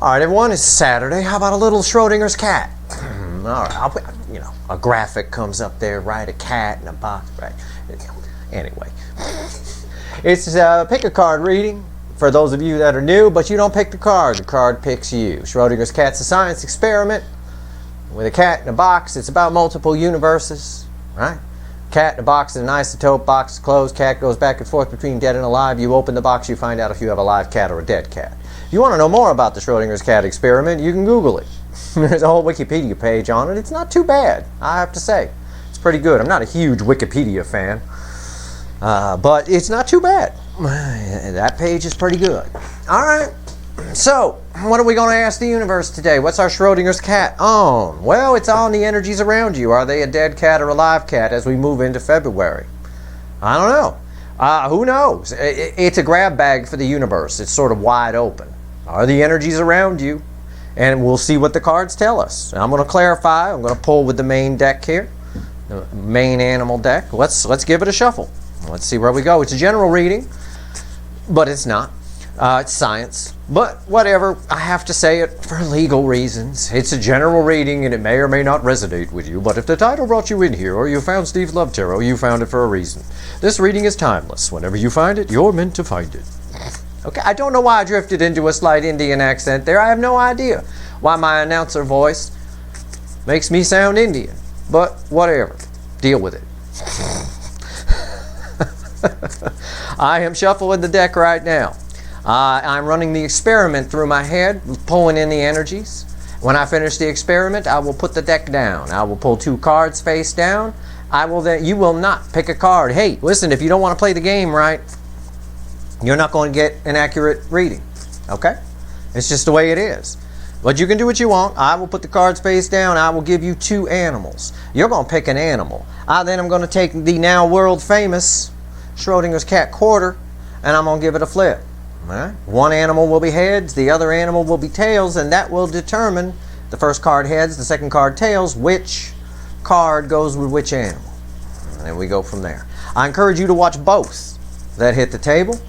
All right, everyone, it's Saturday. How about a little Schrodinger's cat? All right, I'll put, a graphic comes up there, right? A cat in a box, right? Anyway, it's pick a card reading for those of you that are new, but you don't pick the card picks you. Schrodinger's cat's a science experiment with a cat in a box. It's about multiple universes, right? Cat in a box is an isotope, box is closed, cat goes back and forth between dead and alive. You open the box, you find out if you have a live cat or a dead cat. If you want to know more about the Schrodinger's cat experiment, you can Google it. There's a whole Wikipedia page on it. It's not too bad, I have to say. It's pretty good. I'm not a huge Wikipedia fan, but it's not too bad. That page is pretty good. All right. So, what are we going to ask the universe today? What's our Schrodinger's cat on? Well, it's on the energies around you. Are they a dead cat or a live cat as we move into February? I don't know. Who knows? It's a grab bag for the universe. It's sort of wide open. Are the energies around you? And we'll see what the cards tell us. I'm going to clarify. I'm going to pull with the main deck here, the main animal deck. Let's give it a shuffle. Let's see where we go. It's a general reading, but it's not. It's science. But whatever, I have to say it for legal reasons. It's a general reading and it may or may not resonate with you, but if the title brought you in here or you found Steve Love Tarot, you found it for a reason. This reading is timeless. Whenever you find it, you're meant to find it. Okay, I don't know why I drifted into a slight Indian accent there. I have no idea why my announcer voice makes me sound Indian. But whatever. Deal with it. I am shuffling the deck right now. I'm running the experiment through my head, pulling in the energies. When I finish the experiment, I will put the deck down. I will pull 2 cards face down. You will not pick a card. Hey, listen, if you don't want to play the game right, you're not going to get an accurate reading. Okay? It's just the way it is. But you can do what you want. I will put the cards face down. I will give you 2 animals. You're going to pick an animal. Then I'm going to take the now world famous Schrodinger's cat quarter and I'm going to give it a flip. All right? One animal will be heads, the other animal will be tails, and that will determine, the first card heads, the second card tails, which card goes with which animal. And then we go from there. I encourage you to watch both that hit the table,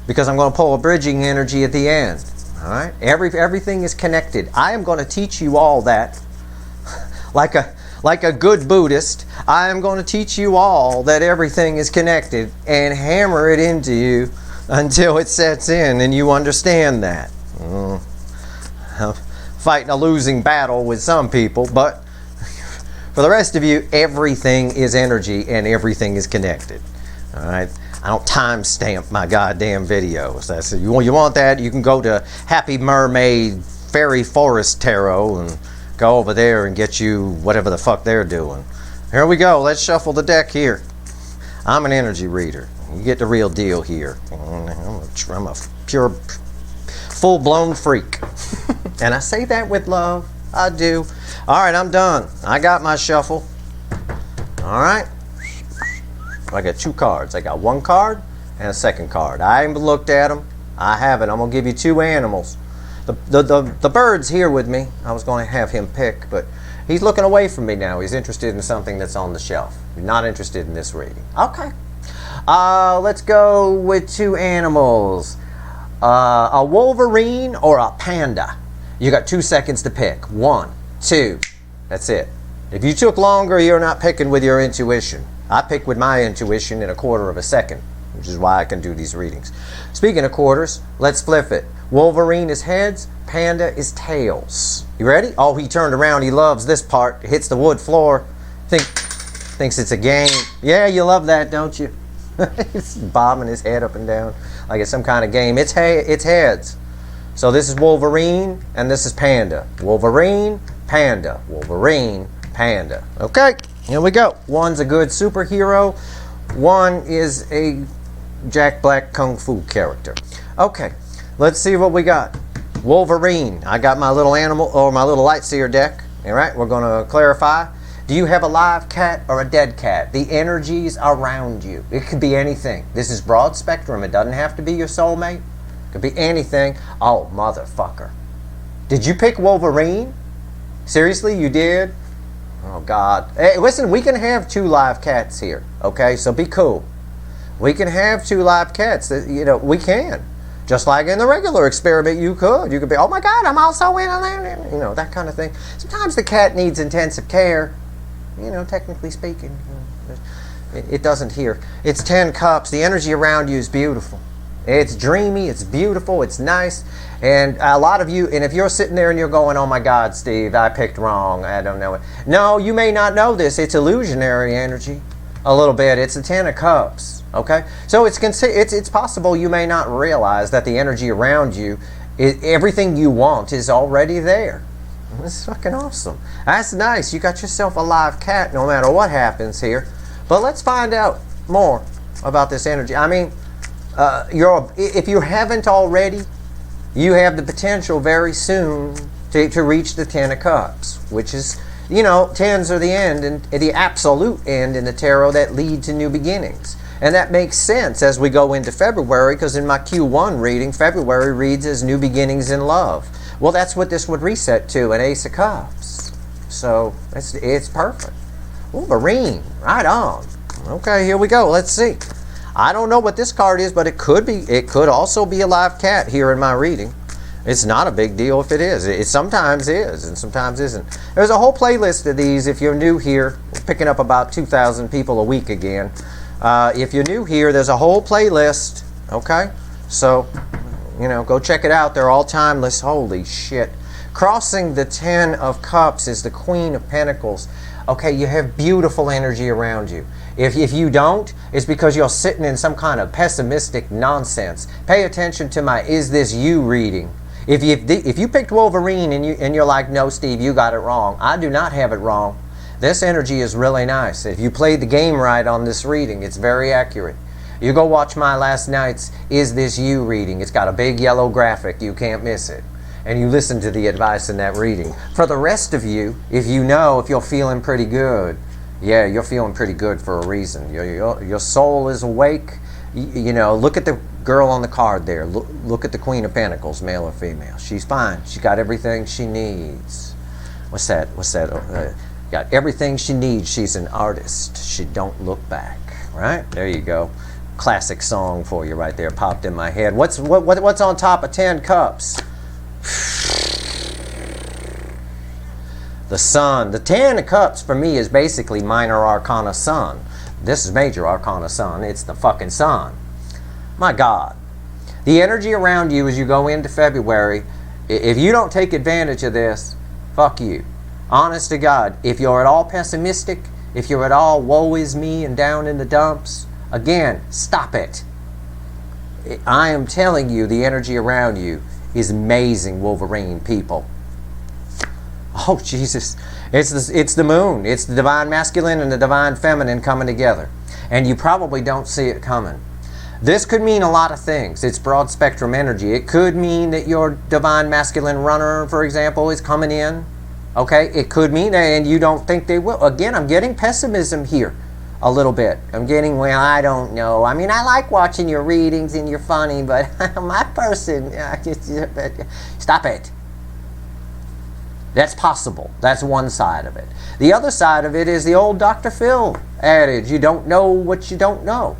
because I'm going to pull a bridging energy at the end. All right? Everything is connected. I am going to teach you all that. Like a good Buddhist, I am going to teach you all that everything is connected and hammer it into you until it sets in and you understand that. I'm fighting a losing battle with some people, but for the rest of you, everything is energy and everything is connected. All right? I don't timestamp my goddamn videos. That's it. You want that? You can go to Happy Mermaid Fairy Forest Tarot and go over there and get you whatever the fuck they're doing. Here we go. Let's shuffle the deck here. I'm an energy reader. You get the real deal here. I'm a pure, full-blown freak. And I say that with love. I do. All right, I'm done. I got my shuffle. All right. I got 2 cards. I got 1 card and a second card. I haven't looked at them. I haven't. I'm going to give you 2 animals. The bird's here with me. I was going to have him pick, but he's looking away from me now. He's interested in something that's on the shelf. He's not interested in this reading. Okay. Let's go with 2 animals. A Wolverine or a Panda. You got 2 seconds to pick. 1, 2. That's it. If you took longer, you're not picking with your intuition. I pick with my intuition in a quarter of a second, which is why I can do these readings. Speaking of quarters, let's flip it. Wolverine is heads, Panda is tails. You ready? Oh, he turned around. He loves this part. Hits the wood floor. Thinks it's a game. Yeah, you love that, don't you? He's bobbing his head up and down like it's some kind of game. It's heads. So this is Wolverine and this is Panda. Wolverine, Panda. Wolverine, Panda. Okay, here we go. One's a good superhero. One is a Jack Black Kung Fu character. Okay, let's see what we got. Wolverine. I got my little animal, or my little light seer deck. All right, we're going to clarify. Do you have a live cat or a dead cat? The energies around you. It could be anything. This is broad spectrum. It doesn't have to be your soulmate. It could be anything. Oh, motherfucker. Did you pick Wolverine? Seriously, you did? Oh, God. Hey, listen, we can have 2 live cats here, okay? So be cool. We can have 2 live cats. We can. Just like in the regular experiment, you could be, oh my God, I'm also in on that, you know, that kind of thing. Sometimes the cat needs intensive care, you know, technically speaking. It doesn't here. It's 10 cups. The energy around you is beautiful. It's dreamy, it's beautiful, it's nice. And a lot of you, and if you're sitting there and you're going, oh my God, Steve, I picked wrong, I don't know it. No, you may not know this. It's illusionary energy a little bit. It's the 10 of cups, okay? So it's possible you may not realize that the energy around you, everything you want is already there. That's fucking awesome. That's nice. You got yourself a live cat no matter what happens here. But let's find out more about this energy. I mean, if you haven't already, you have the potential very soon to reach the 10 of cups, which is, you know, 10s are the end, and the absolute end in the tarot that lead to new beginnings. And that makes sense as we go into February, because in my Q1 reading, February reads as new beginnings in love. Well, that's what this would reset to, an Ace of Cups. So it's perfect. Wolverine, right on. Okay, here we go. Let's see. I don't know what this card is, but it could also be a live cat here in my reading. It's not a big deal if it is. It sometimes is and sometimes isn't. There's a whole playlist of these. If you're new here, we're picking up about 2,000 people a week again. If you're new here, there's a whole playlist, okay? So, you know, go check it out. They're all timeless. Holy shit. Crossing the 10 of Cups is the Queen of Pentacles. Okay, you have beautiful energy around you. If you don't, it's because you're sitting in some kind of pessimistic nonsense. Pay attention to my Is This You reading. If you picked Wolverine and you're like, no, Steve, you got it wrong. I do not have it wrong. This energy is really nice. If you played the game right on this reading, it's very accurate. You go watch my last night's Is This You reading. It's got a big yellow graphic. You can't miss it. And you listen to the advice in that reading. For the rest of you, if you're feeling pretty good, yeah, you're feeling pretty good for a reason. Your soul is awake. You know, look at the girl on the card there. Look at the Queen of Pentacles, male or female. She's fine. She got everything she needs. What's that? Got everything she needs. She's an artist. She don't look back. Right? There you go. Classic song for you right there. Popped in my head. What's on top of 10 cups? The Sun. The 10 of Cups for me is basically minor arcana Sun. This is major arcana Sun. It's the fucking Sun. My God. The energy around you as you go into February, if you don't take advantage of this, fuck you. Honest to God, if you're at all pessimistic, if you're at all woe is me and down in the dumps, again, stop it. I am telling you, the energy around you is amazing, Wolverine people. Oh, Jesus. It's the moon. It's the divine masculine and the divine feminine coming together. And you probably don't see it coming. This could mean a lot of things. It's broad spectrum energy. It could mean that your divine masculine runner, for example, is coming in. Okay? It could mean that, and you don't think they will. Again, I'm getting pessimism here a little bit. I'm getting, well, I don't know. I mean, I like watching your readings and you're funny, but my person, stop it. That's possible. That's one side of it. The other side of it is the old Dr. Phil adage, you don't know what you don't know.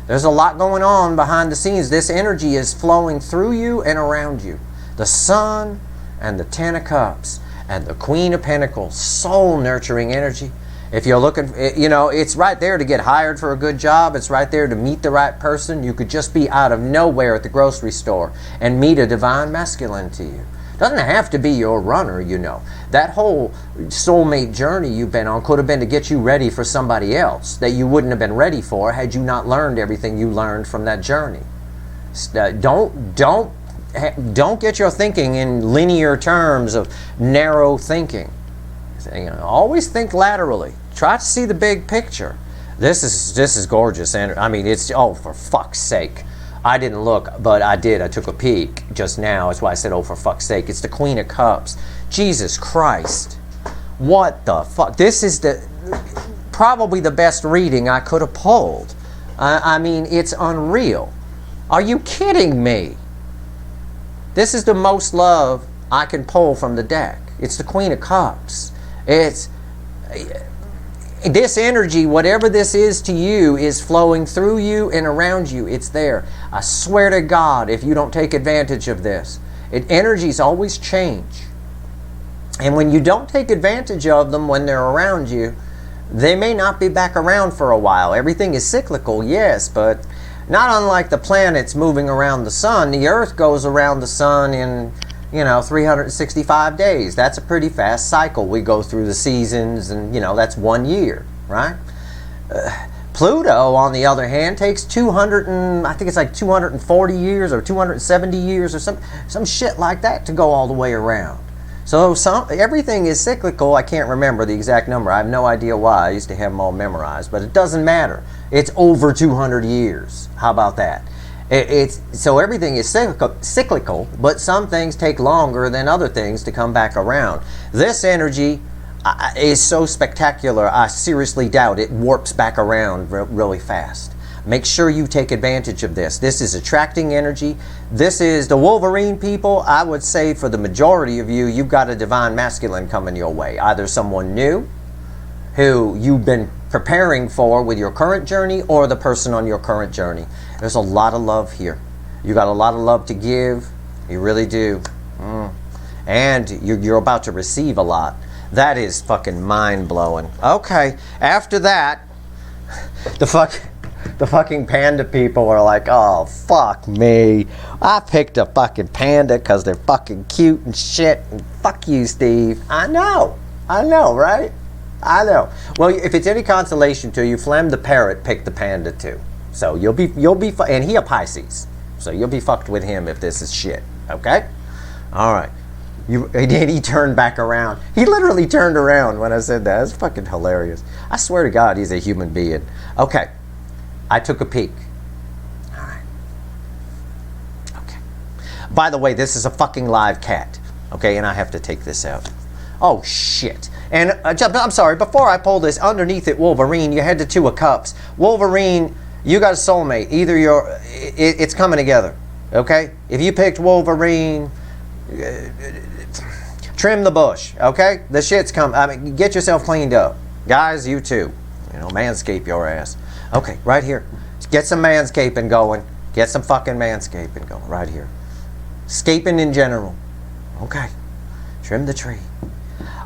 There's a lot going on behind the scenes. This energy is flowing through you and around you. The Sun and the 10 of Cups and the Queen of Pentacles, soul nurturing energy. If you're looking, you know, it's right there to get hired for a good job. It's right there to meet the right person. You could just be out of nowhere at the grocery store and meet a divine masculine to you. Doesn't have to be your runner, you know. That whole soulmate journey you've been on could have been to get you ready for somebody else that you wouldn't have been ready for had you not learned everything you learned from that journey. Don't get your thinking in linear terms of narrow thinking. You know, always think laterally. Try to see the big picture. This is gorgeous, and I mean, it's, oh, for fuck's sake. I didn't look, but I did. I took a peek just now. That's why I said, oh, for fuck's sake. It's the Queen of Cups. Jesus Christ. What the fuck? This is probably the best reading I could have pulled. I mean, it's unreal. Are you kidding me? This is the most love I can pull from the deck. It's the Queen of Cups. This energy, whatever this is to you, is flowing through you and around you. It's there. I swear to God, if you don't take advantage of this, energies always change. And when you don't take advantage of them when they're around you, they may not be back around for a while. Everything is cyclical, yes, but not unlike the planets moving around the sun. The Earth goes around the sun in 365 days. That's a pretty fast cycle. We go through the seasons, and that's 1 year, right? Pluto, on the other hand, takes 240 years or 270 years or some shit like that to go all the way around. So everything is cyclical. I can't remember the exact number. I have no idea why. I used to have them all memorized, but it doesn't matter. It's over 200 years. How about that? So everything is cyclical, but some things take longer than other things to come back around. This energy is so spectacular, I seriously doubt it warps back around really fast. Make sure you take advantage of this. This is attracting energy. This is the Wolverine people. I would say for the majority of you, you've got a divine masculine coming your way. Either someone new who you've been preparing for with your current journey, or the person on your current journey. There's a lot of love here. You got a lot of love to give. You really do. And you're about to receive a lot. That is fucking mind-blowing. Okay, after that, the fucking panda people are like, oh, fuck me. I picked a fucking panda because they're fucking cute and shit. And fuck you, Steve. I know, right? I know. Well, if it's any consolation to you, Flem the parrot picked the panda too. So you'll be, and he a Pisces. So you'll be fucked with him if this is shit. Okay? All right. And he turned back around. He literally turned around when I said that. That's fucking hilarious. I swear to God, he's a human being. Okay. I took a peek. All right. Okay. By the way, this is a fucking live cat. Okay, and I have to take this out. Oh, shit. And I'm sorry, before I pull this, underneath it, Wolverine, you had the Two of Cups. Wolverine, you got a soulmate. Either it's coming together. Okay? If you picked Wolverine, trim the bush. Okay? The shit's coming. I mean, get yourself cleaned up. Guys, you too. Manscape your ass. Okay, right here. Get some manscaping going. Get some fucking manscaping going right here. Scaping in general. Okay. Trim the tree.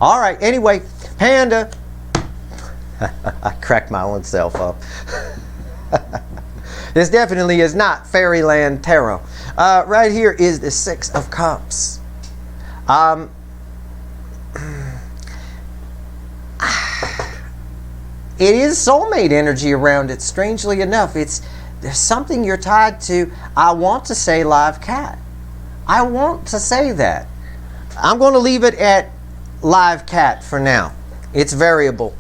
All right, anyway, Panda. I cracked my own self up. This definitely is not Fairyland Tarot. Right here is the Six of Cups. It is soulmate energy around it, strangely enough. There's something you're tied to. I want to say live cat. I want to say that. I'm going to leave it at live cat for now. It's variable.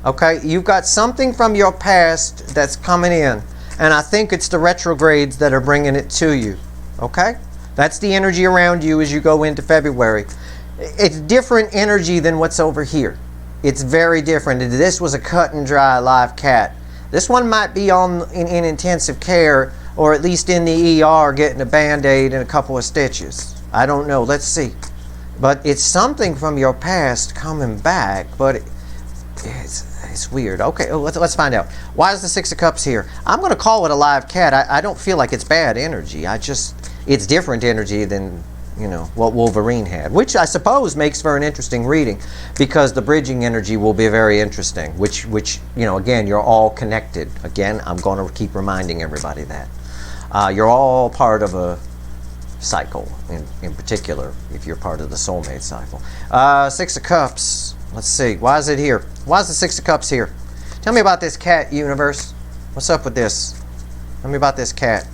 Okay? You've got something from your past that's coming in. And I think it's the retrogrades that are bringing it to you. Okay? That's the energy around you as you go into February. It's different energy than what's over here. It's very different. This was a cut and dry live cat. This one might be in intensive care, or at least in the ER getting a Band-Aid and a couple of stitches. I don't know. Let's see. But it's something from your past coming back, but it's weird. Okay, let's find out. Why is the Six of Cups here? I'm going to call it a live cat. I don't feel like it's bad energy. It's different energy than what Wolverine had, which I suppose makes for an interesting reading, because the bridging energy will be very interesting, which again, you're all connected. Again, I'm going to keep reminding everybody that. You're all part of a cycle, in particular, if you're part of the soulmate cycle. Six of Cups. Let's see. Why is it here? Why is the Six of Cups here? Tell me about this cat, universe. What's up with this? Tell me about this cat.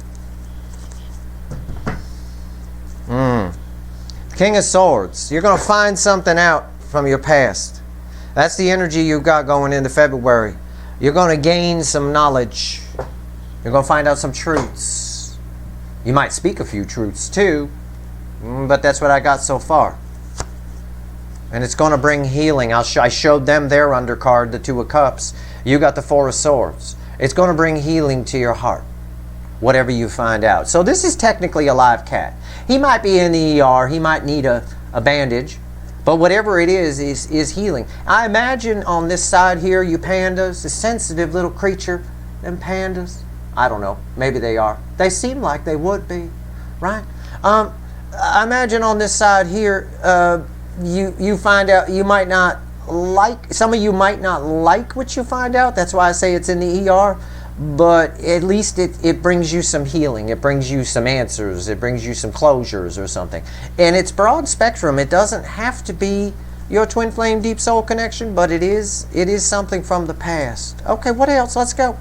King of Swords. You're going to find something out from your past. That's the energy you've got going into February. You're going to gain some knowledge. You're going to find out some truths. You might speak a few truths too, but that's what I got so far. And it's going to bring healing. I showed them their undercard, the Two of Cups. You got the Four of Swords. It's going to bring healing to your heart, whatever you find out. So this is technically a live cat. He might be in the ER. He might need a bandage. But whatever it is healing. I imagine on this side here, you pandas, a sensitive little creature, them pandas. I don't know. Maybe they are. They seem like they would be, right? I imagine on this side here, you find out you might not like, some of you might not like what you find out. That's why I say it's in the ER. But at least it brings you some healing. It brings you some answers. It brings you some closures or something. And it's broad spectrum. It doesn't have to be your twin flame deep soul connection, but it is something from the past. Okay, what else? Let's go.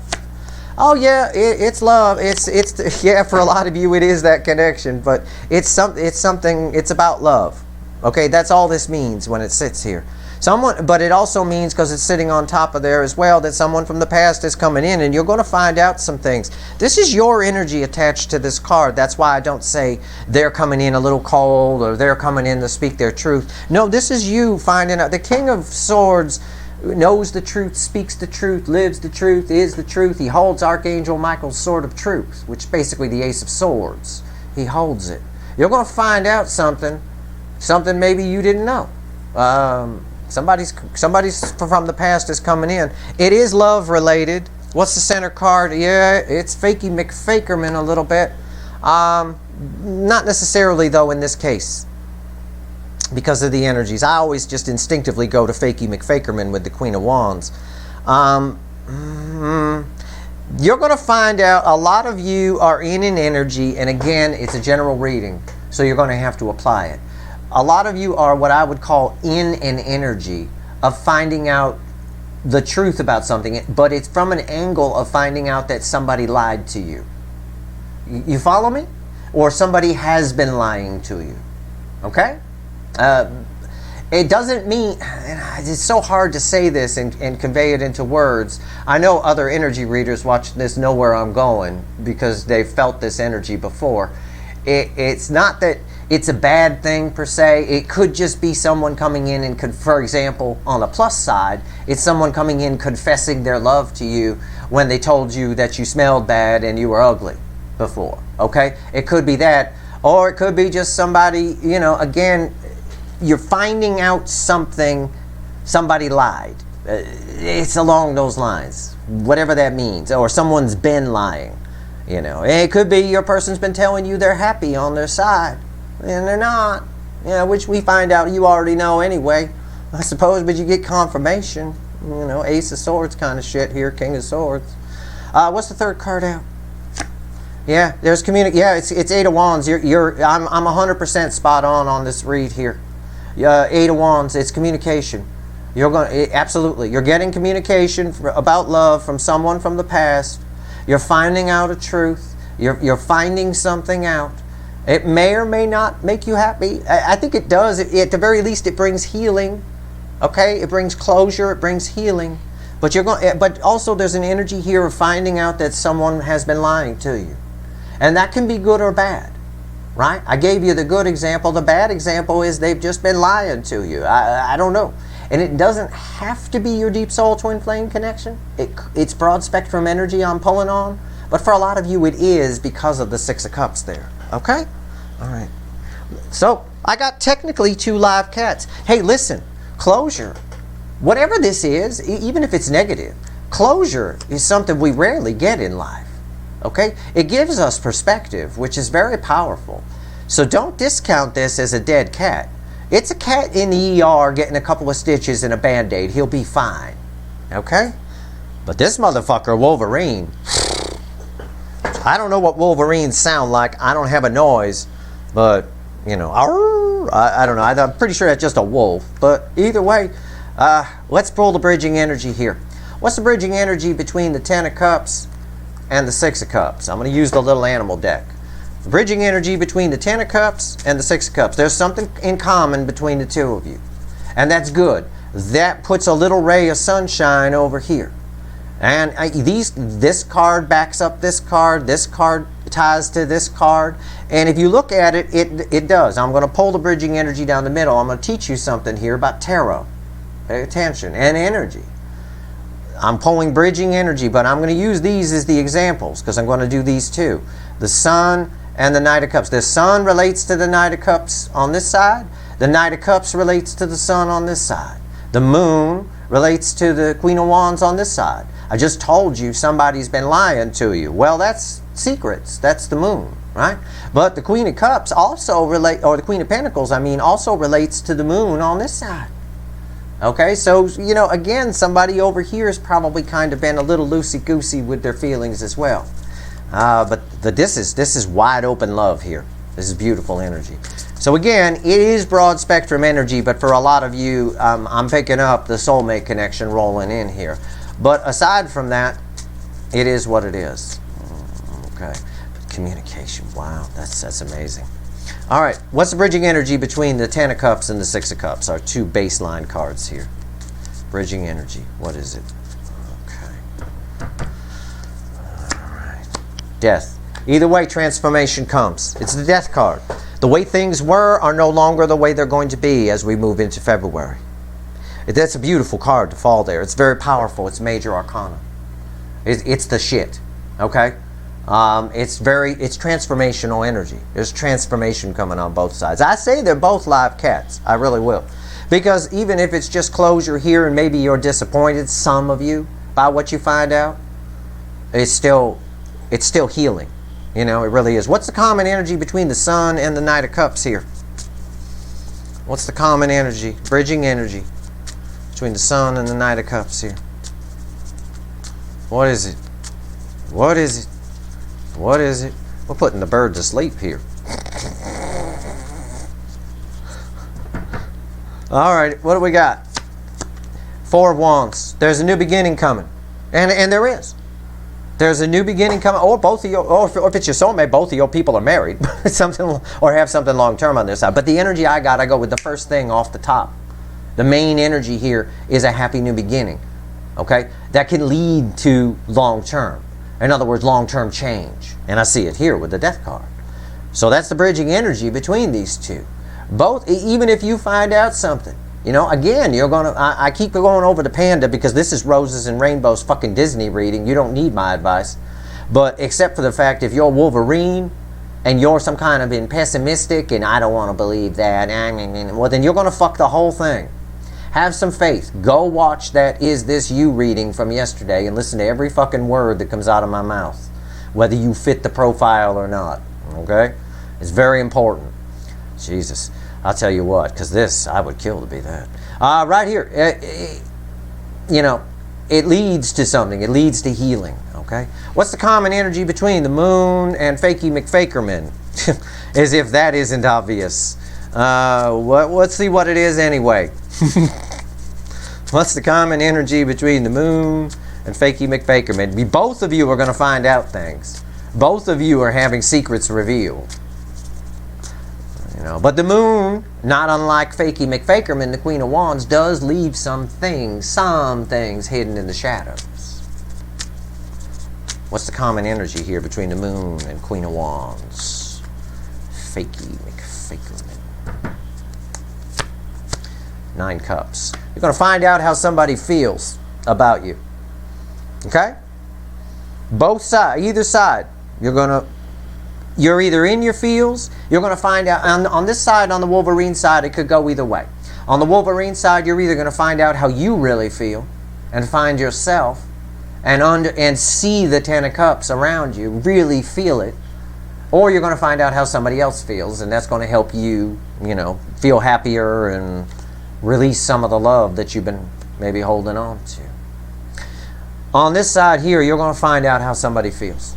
Oh yeah, it's love. It's yeah, for a lot of you it is that connection, but it's something. It's about love. Okay, that's all this means when it sits here. But it also means, because it's sitting on top of there as well, that someone from the past is coming in, and you're going to find out some things. This is your energy attached to this card. That's why I don't say they're coming in a little cold or they're coming in to speak their truth. No, this is you finding out. The King of Swords knows the truth, speaks the truth, lives the truth, is the truth. He holds Archangel Michael's sword of truth, which is basically the Ace of Swords. He holds it. You're going to find out something maybe you didn't know. Somebody's from the past is coming in. It is love related. What's the center card? Yeah, it's Fakey McFakerman a little bit. Not necessarily though in this case, because of the energies. I always just instinctively go to Fakey McFakerman with the Queen of Wands. You're going to find out a lot of you are in an energy, and again, it's a general reading, so you're going to have to apply it. A lot of you are what I would call in an energy of finding out the truth about something, but it's from an angle of finding out that somebody lied to you. You follow me? Or somebody has been lying to you. Okay? It doesn't mean, it's so hard to say this and convey it into words. I know other energy readers watching this know where I'm going because they've felt this energy before. It's not that it's a bad thing per se. It could just be someone coming in and, for example, on the plus side, it's someone coming in confessing their love to you when they told you that you smelled bad and you were ugly before. Okay? It could be that. Or it could be just somebody, you know, again, you're finding out something, somebody lied. It's along those lines, whatever that means. Or someone's been lying. You know, it could be your person's been telling you they're happy on their side, and they're not. You know, which we find out you already know anyway, I suppose. But you get confirmation. You know, Ace of Swords kind of shit here, King of Swords. What's the third card out? Yeah, there's Yeah, it's Eight of Wands. I'm 100% spot on this read here. Eight of Wands. It's communication. Absolutely. You're getting communication about love from someone from the past. You're finding out a truth. You're finding something out. It may or may not make you happy. I think it does. At the very least, it brings healing. Okay, it brings closure. It brings healing. But also, there's an energy here of finding out that someone has been lying to you, and that can be good or bad, right? I gave you the good example. The bad example is they've just been lying to you. I don't know. And it doesn't have to be your deep soul twin flame connection. It's broad spectrum energy I'm pulling on. But for a lot of you, it is because of the Six of Cups there. Okay? All right. So, I got technically 2 live cats. Hey, listen. Closure. Whatever this is, even if it's negative, closure is something we rarely get in life. Okay? It gives us perspective, which is very powerful. So don't discount this as a dead cat. It's a cat in the ER getting a couple of stitches and a Band-Aid. He'll be fine. Okay? But this motherfucker, Wolverine, I don't know what Wolverines sound like. I don't have a noise. But, you know, I don't know. I'm pretty sure that's just a wolf. But either way, let's pull the bridging energy here. What's the bridging energy between the 10 of Cups and the 6 of Cups? I'm going to use the little animal deck. Bridging energy between the 10 of Cups and the 6 of Cups. There's something in common between the two of you. And that's good. That puts a little ray of sunshine over here. And this card backs up this card ties to this card. And if you look at it, it does. I'm going to pull the bridging energy down the middle. I'm going to teach you something here about tarot. Pay attention. And energy. I'm pulling bridging energy, but I'm going to use these as the examples because I'm going to do these too. The Sun and the Knight of Cups. The Sun relates to the Knight of Cups on this side. The Knight of Cups relates to the Sun on this side. The Moon relates to the Queen of Wands on this side. I just told you somebody's been lying to you. Well, that's secrets. That's the Moon, right? But the Queen of Cups also relate, or the Queen of Pentacles, I mean, also relates to the Moon on this side. Okay, so, you know, again, somebody over here has probably kind of been a little loosey-goosey with their feelings as well. But this is wide open love here. This is beautiful energy. So again, it is broad spectrum energy, but for a lot of you, I'm picking up the soulmate connection rolling in here. But aside from that, it is what it is. Okay, communication, wow, that's amazing. All right, what's the bridging energy between the Ten of Cups and the Six of Cups? Our two baseline cards here. Bridging energy, what is it? Okay. All right. Death. Either way, transformation comes. It's the Death card. The way things were are no longer the way they're going to be as we move into February. That's a beautiful card to fall there. It's very powerful. It's major arcana. It's the shit, okay? It's transformational energy. There's transformation coming on both sides. I say they're both live cats. I really will. Because even if it's just closure here and maybe you're disappointed, some of you, by what you find out, it's still healing. You know, it really is. What's the common energy between the Sun and the Knight of Cups here? What's the common energy, bridging energy between the Sun and the Knight of Cups here? What is it? What is it? What is it? We're putting the bird to sleep here. All right, what do we got? Four of Wands. There's a new beginning coming. And there is. There's a new beginning coming. Or both of you, or if it's your soulmate, both of your people are married. Something, or have something long-term on their side. But the energy I go with the first thing off the top. The main energy here is a happy new beginning. Okay? That can lead to long-term. In other words, long-term change. And I see it here with the Death card. So that's the bridging energy between these two. Both, even if you find out something, you know, again, you're going to, I keep going over to Panda because this is Roses and Rainbows fucking Disney reading. You don't need my advice. But except for the fact if you're Wolverine and you're some kind of being pessimistic and I don't want to believe that, well, then you're going to fuck the whole thing. Have some faith. Go watch that Is This You reading from yesterday and listen to every fucking word that comes out of my mouth, whether you fit the profile or not. Okay? It's very important. Jesus. I'll tell you what, because this, I would kill to be that. Right here, you know, it leads to something. It leads to healing, okay? What's the common energy between the Moon and Fakey McFakerman? As if that isn't obvious. Let's see what it is anyway. What's the common energy between the Moon and Fakey McFakerman? Both of you are going to find out things. Both of you are having secrets revealed. You know, but the Moon, not unlike Fakey McFakerman, the Queen of Wands, does leave some things hidden in the shadows. What's the common energy here between the Moon and Queen of Wands? Fakey McFakerman. 9 Cups. You're going to find out how somebody feels about you. Okay? Both sides, either side, you're either in your feels, you're going to find out, on this side, on the Wolverine side, it could go either way. On the Wolverine side, you're either going to find out how you really feel and find yourself and see the Ten of Cups around you, really feel it, or you're going to find out how somebody else feels, and that's going to help you, you know, feel happier and release some of the love that you've been maybe holding on to. On this side here, you're going to find out how somebody feels.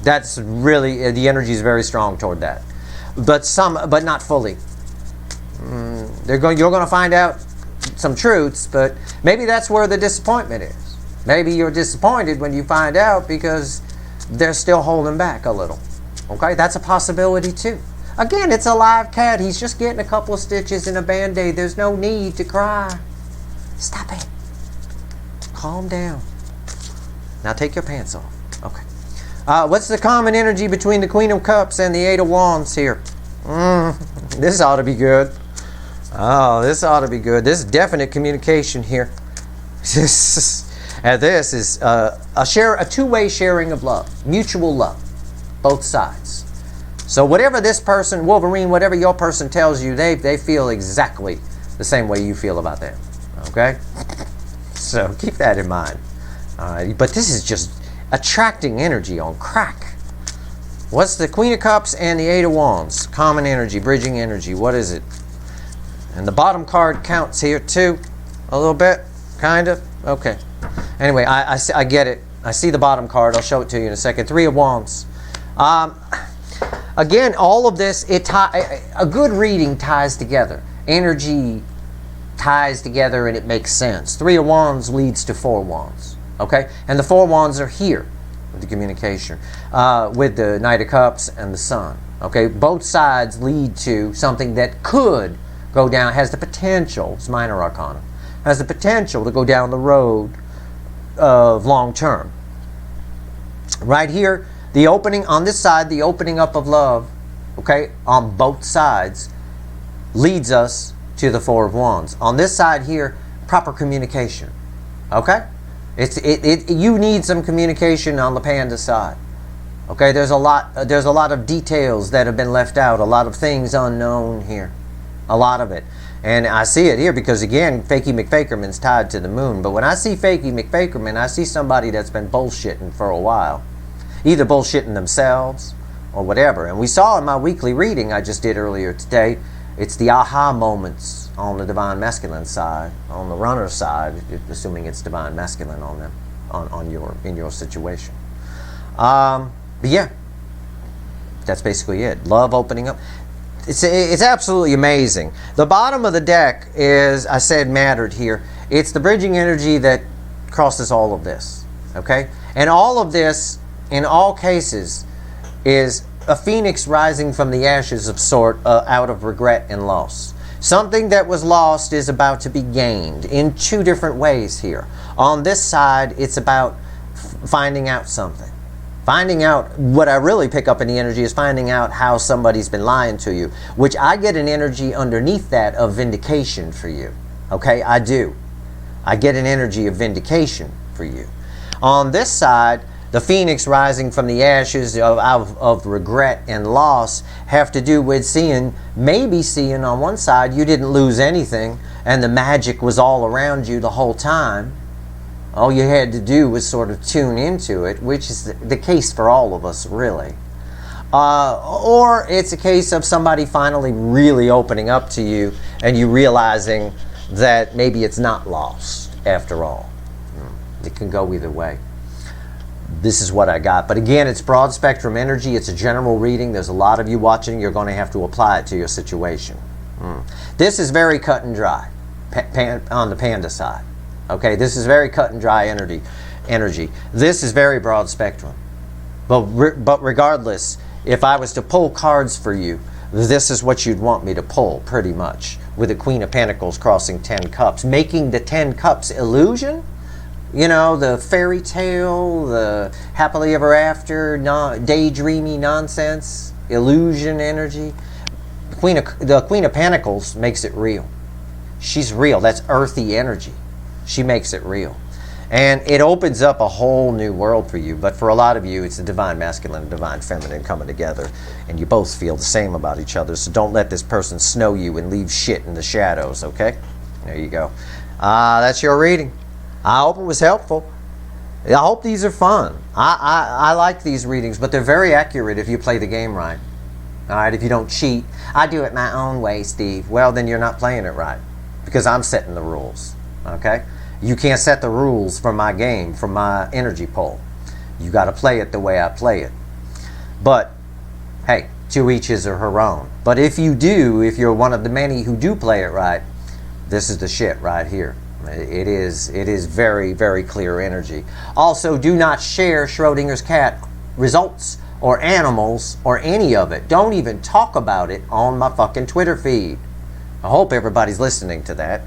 That's really, the energy is very strong toward that. But not fully. You're going to find out some truths, but maybe that's where the disappointment is. Maybe you're disappointed when you find out because they're still holding back a little. Okay, that's a possibility too. Again, it's a live cat. He's just getting a couple of stitches and a Band-Aid. There's no need to cry. Stop it. Calm down. Now take your pants off. Okay. What's the common energy between the Queen of Cups and the Eight of Wands here? This ought to be good. Oh, this ought to be good. This is definite communication here. This is a two-way sharing of love, mutual love, both sides. So whatever this person, Wolverine, whatever your person tells you, they feel exactly the same way you feel about them. Okay? So keep that in mind. Alrighty, but this is just attracting energy on crack. What's the Queen of Cups and the Eight of Wands? Common energy, bridging energy. What is it? And the bottom card counts here too. A little bit, kind of. Okay. Anyway, I get it. I see the bottom card. I'll show it to you in a second. Three of Wands. Again, all of this, a good reading ties together. Energy ties together and it makes sense. Three of Wands leads to Four of Wands. Okay? And the Four of Wands are here with the communication. With the Knight of Cups and the Sun. Okay? Both sides lead to something that could go down, has the potential, it's minor arcana, has the potential to go down the road of long term. Right here, the opening on this side, the opening up of love, okay, on both sides, leads us to the Four of Wands. On this side here, proper communication, okay? You need some communication on the Panda side, okay? There's a lot of details that have been left out, a lot of things unknown here, a lot of it. And I see it here because, again, Fakey McFakerman's tied to the moon. But when I see Fakey McFakerman, I see somebody that's been bullshitting for a while. Either bullshitting themselves or whatever. And we saw in my weekly reading I just did earlier today, it's the aha moments on the divine masculine side, on the runner side, assuming it's divine masculine on them, in your situation. But yeah, that's basically it. Love opening up. It's absolutely amazing. The bottom of the deck is, I said, mattered here. It's the bridging energy that crosses all of this. Okay? And all of this, in all cases, is a phoenix rising from the ashes of sort, out of regret and loss. Something that was lost is about to be gained in two different ways here. On this side, it's about finding out something. Finding out, what I really pick up in the energy is finding out how somebody's been lying to you, which I get an energy underneath that of vindication for you. Okay, I do. I get an energy of vindication for you. On this side, the phoenix rising from the ashes of regret and loss have to do with maybe seeing on one side you didn't lose anything and the magic was all around you the whole time. All you had to do was sort of tune into it, which is the case for all of us, really. Or it's a case of somebody finally really opening up to you and you realizing that maybe it's not lost after all. It can go either way. This is what I got. But again, it's broad spectrum energy. It's a general reading. There's a lot of you watching. You're going to have to apply it to your situation. This is very cut and dry on the Panda side. Okay, this is very cut and dry energy. This is very broad spectrum. But regardless, if I was to pull cards for you, this is what you'd want me to pull, pretty much, with the Queen of Pentacles crossing 10 cups, making the 10 cups illusion. You know, the fairy tale, the happily ever after, daydreamy nonsense, illusion energy. The Queen of Pentacles makes it real. She's real. That's earthy energy. She makes it real. And it opens up a whole new world for you. But for a lot of you, it's the divine masculine and divine feminine coming together. And you both feel the same about each other. So don't let this person snow you and leave shit in the shadows, okay? There you go. That's your reading. I hope it was helpful. I hope these are fun. I like these readings, but they're very accurate if you play the game right. All right, if you don't cheat. I do it my own way, Steve. Well, then you're not playing it right. Because I'm setting the rules. Okay? You can't set the rules for my game, for my energy pole. You got to play it the way I play it. But, hey, to each his or her own. But if you do, if you're one of the many who do play it right, this is the shit right here. It is very, very clear energy. Also, do not share Schrodinger's cat results or animals or any of it. Don't even talk about it on my fucking Twitter feed. I hope everybody's listening to that.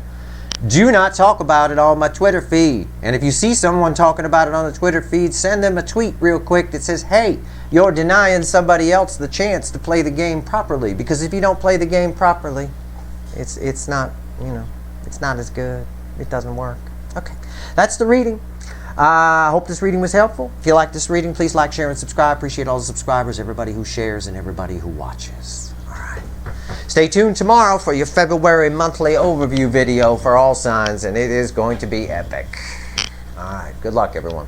Do not talk about it on my Twitter feed. And if you see someone talking about it on the Twitter feed, send them a tweet real quick that says, hey, you're denying somebody else the chance to play the game properly. Because if you don't play the game properly, it's not, it's not as good. It doesn't work. Okay, that's the reading. I hope this reading was helpful. If you like this reading, please like, share, and subscribe. Appreciate all the subscribers, everybody who shares, and everybody who watches. All right. Stay tuned tomorrow for your February monthly overview video for all signs, and it is going to be epic. All right. Good luck, everyone.